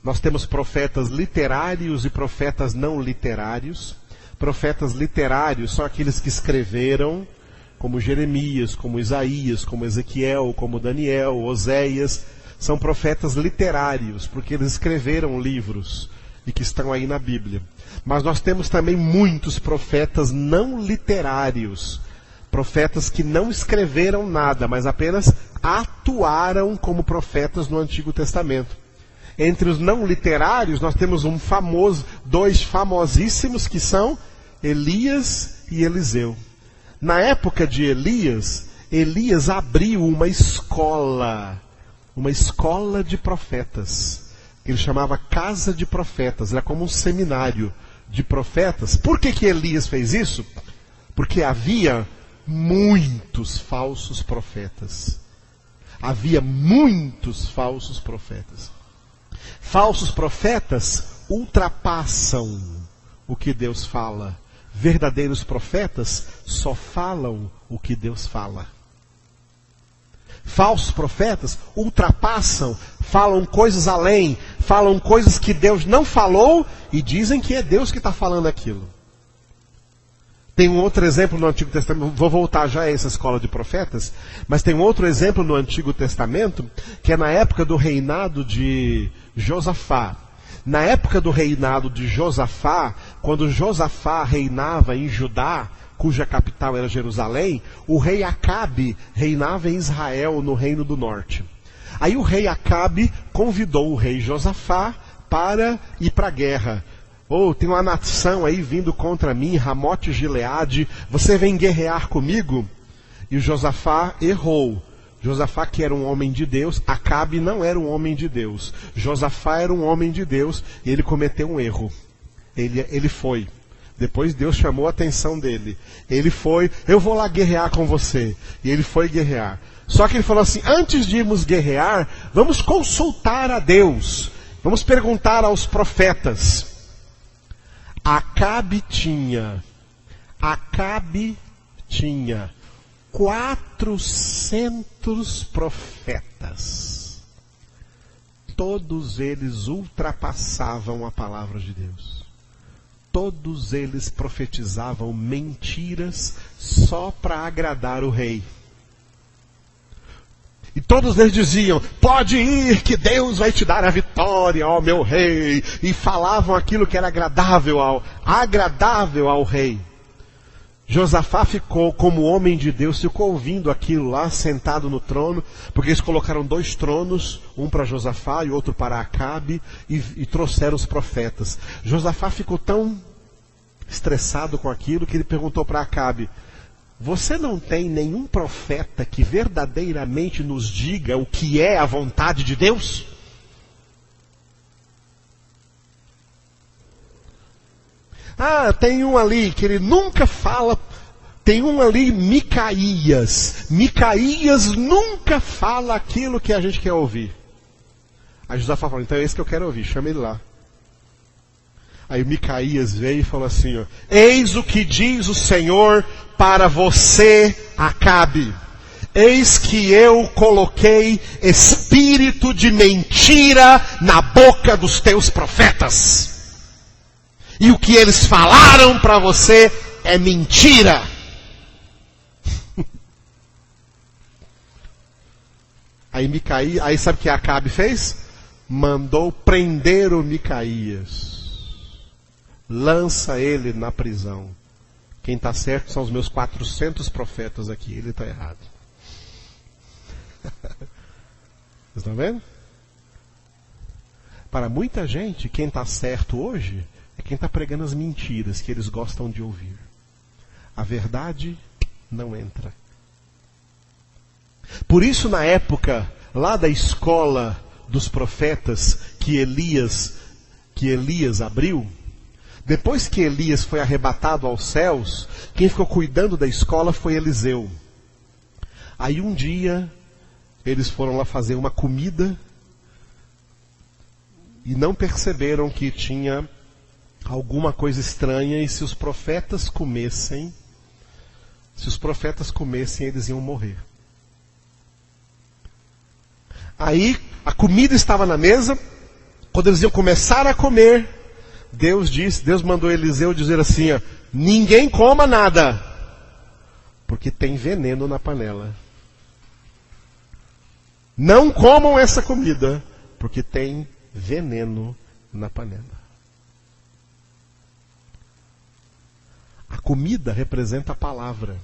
Nós temos profetas literários e profetas não literários. Profetas literários são aqueles que escreveram, como Jeremias, como Isaías, como Ezequiel, como Daniel, Oséias. São profetas literários, porque eles escreveram livros e que estão aí na Bíblia. Mas nós temos também muitos profetas não literários. Profetas que não escreveram nada, mas apenas atuaram como profetas no Antigo Testamento. Entre os não literários, nós temos dois famosíssimos que são Elias e Eliseu. Na época de Elias, Elias abriu uma escola de profetas. Ele chamava Casa de Profetas, era como um seminário de profetas. Por que Elias fez isso? Porque havia muitos falsos profetas. Havia muitos falsos profetas. Falsos profetas ultrapassam o que Deus fala. Verdadeiros profetas só falam o que Deus fala. Falsos profetas ultrapassam, falam coisas além, falam coisas que Deus não falou e dizem que é Deus que está falando aquilo. Tem um outro exemplo no Antigo Testamento, vou voltar já a essa escola de profetas, mas tem um outro exemplo no Antigo Testamento, que é na época do reinado de Josafá. Na época do reinado de Josafá, quando Josafá reinava em Judá, cuja capital era Jerusalém, o rei Acabe reinava em Israel, no Reino do Norte. Aí o rei Acabe convidou o rei Josafá para ir para a guerra. Tem uma nação aí vindo contra mim, Ramote Gileade, você vem guerrear comigo? E o Josafá errou. Josafá, que era um homem de Deus, Acabe não era um homem de Deus. Josafá era um homem de Deus e ele cometeu um erro. Ele foi. Depois Deus chamou a atenção dele. Ele foi, eu vou lá guerrear com você. E ele foi guerrear. Só que ele falou assim, antes de irmos guerrear, vamos consultar a Deus. Vamos perguntar aos profetas. Acabe tinha 400 profetas. Todos eles ultrapassavam a palavra de Deus. Todos eles profetizavam mentiras só para agradar o rei. E todos eles diziam, pode ir que Deus vai te dar a vitória, ó meu rei. E falavam aquilo que era agradável ao rei. Josafá ficou, como homem de Deus, ficou ouvindo aquilo lá, sentado no trono, porque eles colocaram 2 tronos, um para Josafá e outro para Acabe, e trouxeram os profetas. Josafá ficou tão estressado com aquilo que ele perguntou para Acabe, você não tem nenhum profeta que verdadeiramente nos diga o que é a vontade de Deus? Tem um ali que ele nunca fala. Tem um ali, Micaías. Micaías nunca fala aquilo que a gente quer ouvir. Aí Josafá falou, então é esse que eu quero ouvir, chama ele lá. Aí Micaías veio e falou assim, eis o que diz o Senhor para você, Acabe. Eis que eu coloquei espírito de mentira na boca dos teus profetas. E o que eles falaram para você é mentira. Aí sabe o que Acabe fez? Mandou prender o Micaías. Lança ele na prisão. Quem está certo são os meus 400 profetas aqui. Ele está errado. Vocês estão vendo? Para muita gente, quem está certo hoje é quem está pregando as mentiras que eles gostam de ouvir. A verdade não entra. Por isso, na época lá da escola dos profetas que Elias abriu, depois que Elias foi arrebatado aos céus, quem ficou cuidando da escola foi Eliseu. Aí um dia, eles foram lá fazer uma comida e não perceberam que tinha alguma coisa estranha, e se os profetas comessem, eles iam morrer. Aí a comida estava na mesa, quando eles iam começar a comer, Deus mandou Eliseu dizer assim, ó, ninguém coma nada, porque tem veneno na panela. Não comam essa comida, porque tem veneno na panela. A comida representa a palavra.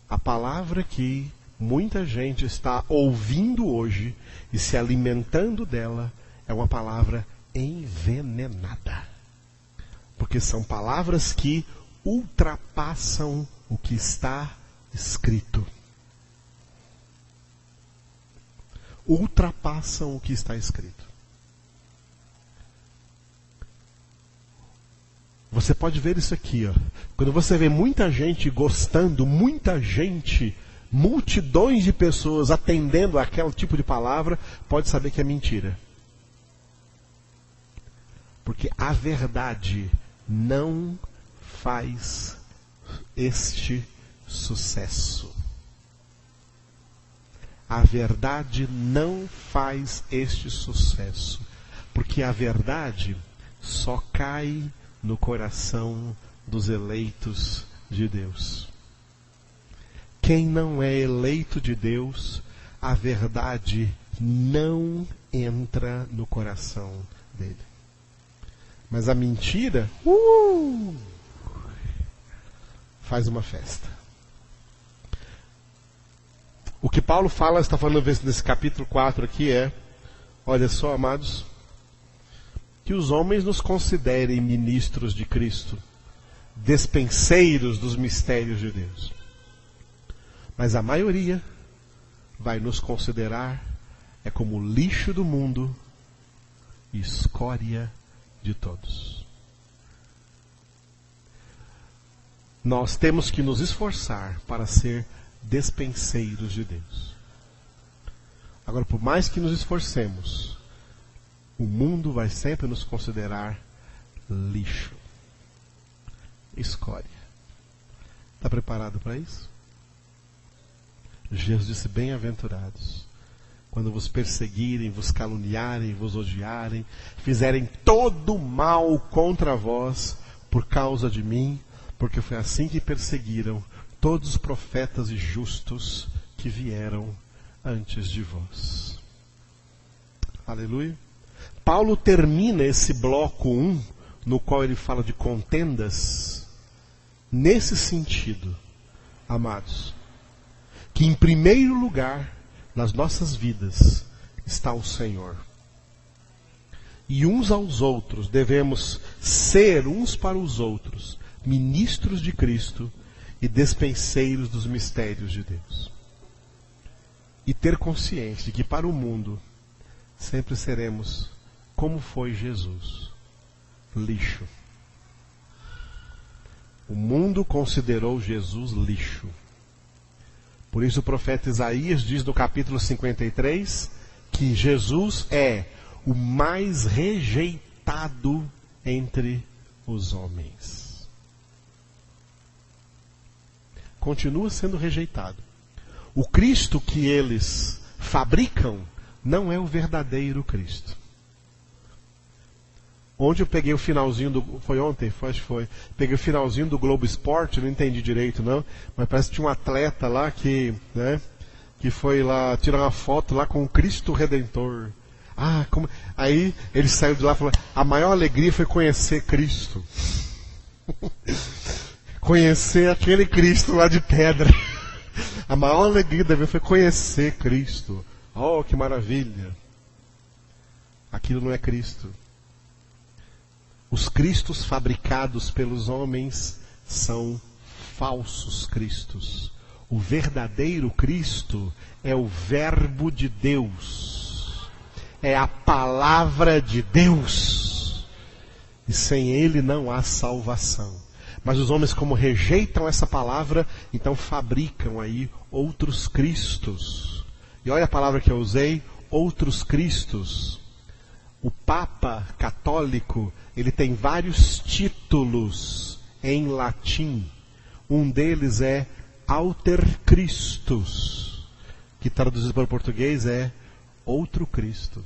A palavra que muita gente está ouvindo hoje e se alimentando dela é uma palavra envenenada. Porque são palavras que ultrapassam o que está escrito. Ultrapassam o que está escrito. Você pode ver isso aqui, ó. Quando você vê muita gente gostando, multidões de pessoas atendendo àquele tipo de palavra, pode saber que é mentira. Porque a verdade não faz este sucesso. A verdade não faz este sucesso. Porque a verdade só cai no coração dos eleitos de Deus. Quem não é eleito de Deus, a verdade não entra no coração dele. Mas a mentira, faz uma festa. O que Paulo fala, está falando nesse capítulo 4 aqui olha só, amados, que os homens nos considerem ministros de Cristo, despenseiros dos mistérios de Deus. Mas a maioria vai nos considerar como lixo do mundo e escória de todos. Nós temos que nos esforçar para ser despenseiros de Deus. Agora, por mais que nos esforcemos, o mundo vai sempre nos considerar lixo, escória. Está preparado para isso? Jesus disse, bem-aventurados, quando vos perseguirem, vos caluniarem, vos odiarem, fizerem todo mal contra vós, por causa de mim, porque foi assim que perseguiram todos os profetas e justos que vieram antes de vós. Aleluia. Paulo termina esse bloco 1, no qual ele fala de contendas, nesse sentido, amados, que em primeiro lugar, nas nossas vidas, está o Senhor. E uns aos outros devemos ser uns para os outros ministros de Cristo e despenseiros dos mistérios de Deus. E ter consciência de que para o mundo sempre seremos como foi Jesus, lixo. O mundo considerou Jesus lixo. Por isso o profeta Isaías diz no capítulo 53 que Jesus é o mais rejeitado entre os homens. Continua sendo rejeitado. O Cristo que eles fabricam não é o verdadeiro Cristo. Ontem eu peguei o finalzinho foi ontem? Acho que foi. Peguei o finalzinho do Globo Esporte, não entendi direito não, mas parece que tinha um atleta lá que foi lá tirar uma foto lá com o Cristo Redentor. Aí ele saiu de lá e falou, a maior alegria foi conhecer Cristo. Conhecer aquele Cristo lá de pedra. A maior alegria da vida foi conhecer Cristo. Oh, que maravilha. Aquilo não é Cristo. Os cristos fabricados pelos homens são falsos cristos. O verdadeiro Cristo é o Verbo de Deus, é a palavra de Deus. E sem ele não há salvação. Mas os homens, como rejeitam essa palavra, então fabricam aí outros cristos. E olha a palavra que eu usei, outros cristos. O Papa católico, ele tem vários títulos em latim. Um deles é Alter Christus, que traduzido para o português é outro Cristo.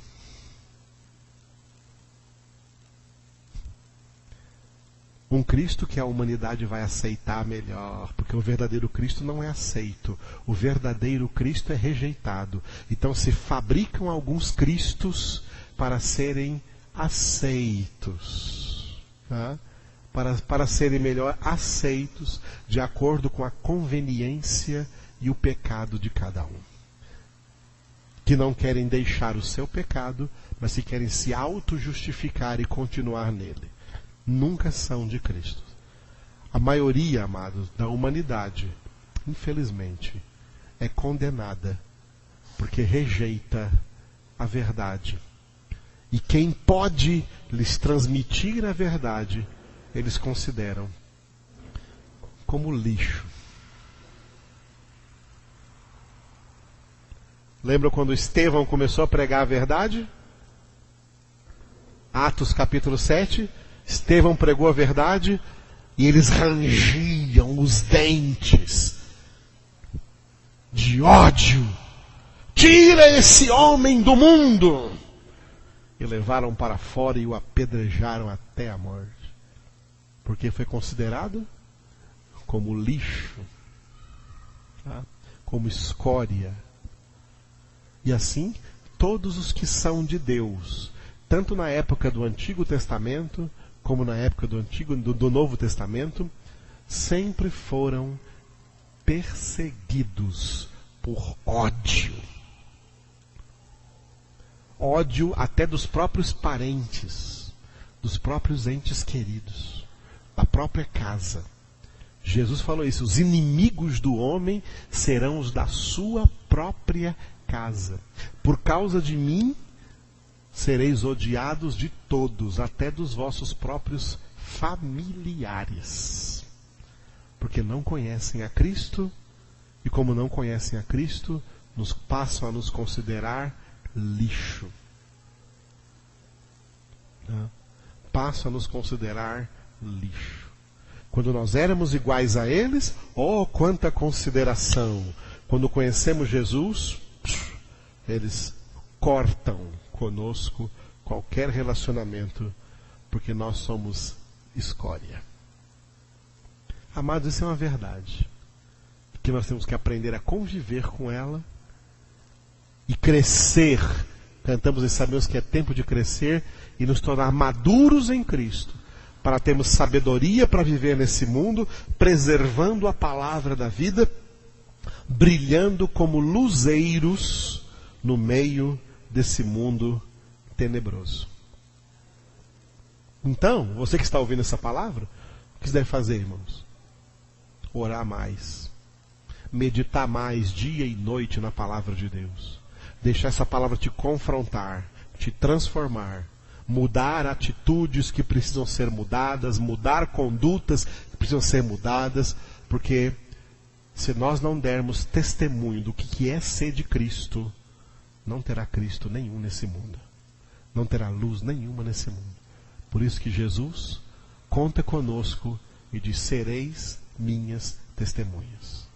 Um Cristo que a humanidade vai aceitar melhor, porque o verdadeiro Cristo não é aceito. O verdadeiro Cristo é rejeitado. Então se fabricam alguns Cristos para serem aceitos. Tá? Para serem melhor aceitos de acordo com a conveniência e o pecado de cada um. Que não querem deixar o seu pecado, mas que querem se auto-justificar e continuar nele. Nunca são de Cristo. A maioria, amados, da humanidade, infelizmente, é condenada porque rejeita a verdade. E quem pode lhes transmitir a verdade, eles consideram como lixo. Lembra quando Estevão começou a pregar a verdade? Atos capítulo 7. Estevão pregou a verdade e eles rangiam os dentes de ódio. Tira esse homem do mundo! E levaram para fora e o apedrejaram até a morte. Porque foi considerado como lixo, tá? Como escória. E assim, todos os que são de Deus, tanto na época do Antigo Testamento, como na época do Novo Testamento, sempre foram perseguidos por ódio. Ódio até dos próprios parentes, dos próprios entes queridos, da própria casa. Jesus falou isso: os inimigos do homem serão os da sua própria casa. Por causa de mim, sereis odiados de todos, até dos vossos próprios familiares. Porque não conhecem a Cristo, e como não conhecem a Cristo, passam a nos considerar lixo. Passam a nos considerar lixo. Quando nós éramos iguais a eles, oh, quanta consideração! Quando conhecemos Jesus, eles cortam conosco qualquer relacionamento, porque nós somos escória. Amados, isso é uma verdade, que nós temos que aprender a conviver com ela e crescer. Cantamos e sabemos que é tempo de crescer e nos tornar maduros em Cristo, para termos sabedoria para viver nesse mundo, preservando a palavra da vida, brilhando como luzeiros no meio desse mundo tenebroso. Então, você que está ouvindo essa palavra, o que você deve fazer, irmãos? Orar mais, meditar mais dia e noite na palavra de Deus, deixar essa palavra te confrontar, te transformar, mudar atitudes que precisam ser mudadas, mudar condutas que precisam ser mudadas, porque se nós não dermos testemunho do que é ser de Cristo, não terá Cristo nenhum nesse mundo. Não terá luz nenhuma nesse mundo. Por isso que Jesus conta conosco e diz: sereis minhas testemunhas.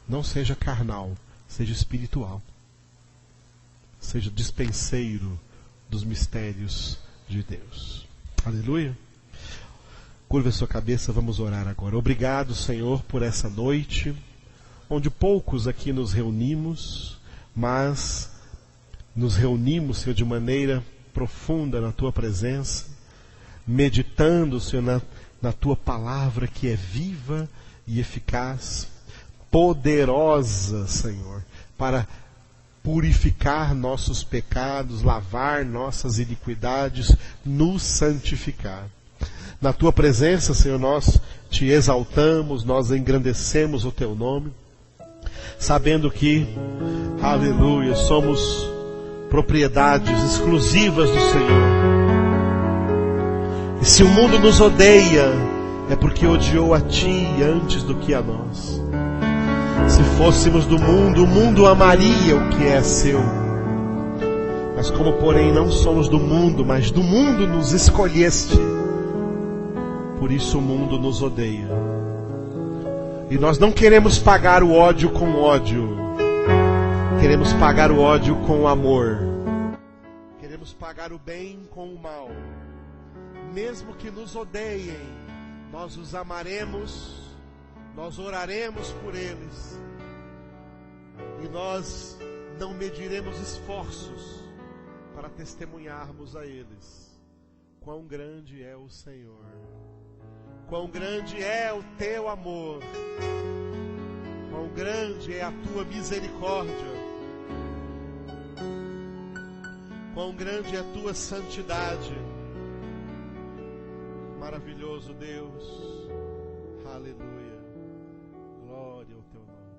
Não seja carnal, seja espiritual. Seja dispenseiro dos mistérios de Deus. Aleluia. Curva a sua cabeça, vamos orar agora. Obrigado, Senhor, por essa noite, onde poucos aqui nos reunimos, mas nos reunimos, Senhor, de maneira profunda na Tua presença, meditando, Senhor, na Tua palavra que é viva e eficaz, poderosa, Senhor, para purificar nossos pecados, lavar nossas iniquidades, nos santificar. Na Tua presença, Senhor, nós Te exaltamos, nós engrandecemos o Teu nome, sabendo que, aleluia, somos propriedades exclusivas do Senhor. E se o mundo nos odeia, é porque odiou a Ti antes do que a nós. Se fôssemos do mundo, o mundo amaria o que é seu. Mas como, porém, não somos do mundo, mas do mundo nos escolheste, por isso o mundo nos odeia. E nós não queremos pagar o ódio com ódio. Queremos pagar o ódio com o amor. Queremos pagar o bem com o mal. Mesmo que nos odeiem, nós os amaremos, nós oraremos por eles. E nós não mediremos esforços para testemunharmos a eles quão grande é o Senhor, quão grande é o Teu amor, quão grande é a Tua misericórdia, quão grande é a Tua santidade. Maravilhoso Deus, aleluia, glória ao Teu nome.